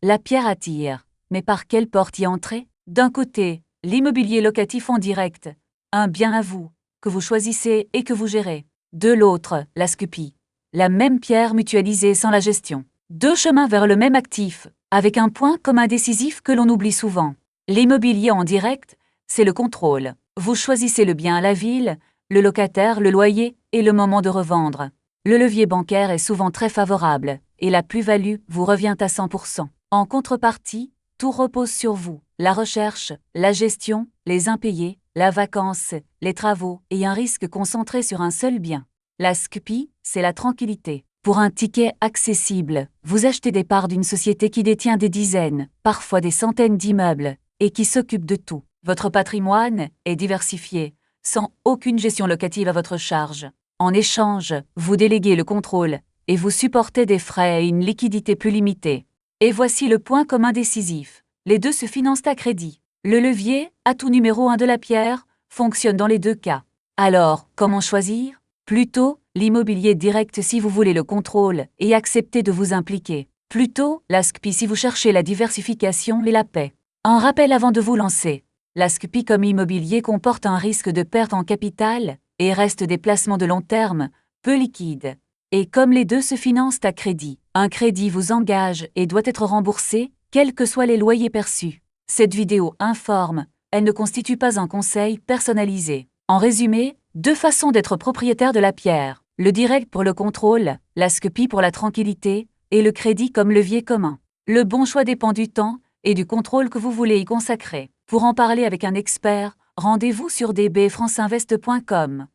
La pierre attire, mais par quelle porte y entrer? D'un côté, l'immobilier locatif en direct, un bien à vous, que vous choisissez et que vous gérez. De l'autre, la SCPI, la même pierre mutualisée sans la gestion. Deux chemins vers le même actif, avec un point commun décisif que l'on oublie souvent. L'immobilier en direct, c'est le contrôle. Vous choisissez le bien à la ville, le locataire, le loyer et le moment de revendre. Le levier bancaire est souvent très favorable et la plus-value vous revient à 100%. En contrepartie, tout repose sur vous. La recherche, la gestion, les impayés, la vacance, les travaux et un risque concentré sur un seul bien. La SCPI, c'est la tranquillité. Pour un ticket accessible, vous achetez des parts d'une société qui détient des dizaines, parfois des centaines d'immeubles, et qui s'occupe de tout. Votre patrimoine est diversifié, sans aucune gestion locative à votre charge. En échange, vous déléguez le contrôle, et vous supportez des frais et une liquidité plus limitée. Et voici le point commun décisif. Les deux se financent à crédit. Le levier, atout numéro 1 de la pierre, fonctionne dans les deux cas. Alors, comment choisir? Plutôt, l'immobilier direct si vous voulez le contrôle et accepter de vous impliquer. Plutôt, la SCPI si vous cherchez la diversification et la paix. Un rappel avant de vous lancer. La SCPI comme immobilier comporte un risque de perte en capital et reste des placements de long terme, peu liquides. Et comme les deux se financent à crédit, un crédit vous engage et doit être remboursé, quels que soient les loyers perçus. Cette vidéo informe, elle ne constitue pas un conseil personnalisé. En résumé, deux façons d'être propriétaire de la pierre. Le direct pour le contrôle, la SCPI pour la tranquillité, et le crédit comme levier commun. Le bon choix dépend du temps et du contrôle que vous voulez y consacrer. Pour en parler avec un expert, rendez-vous sur dbfranceinvest.com.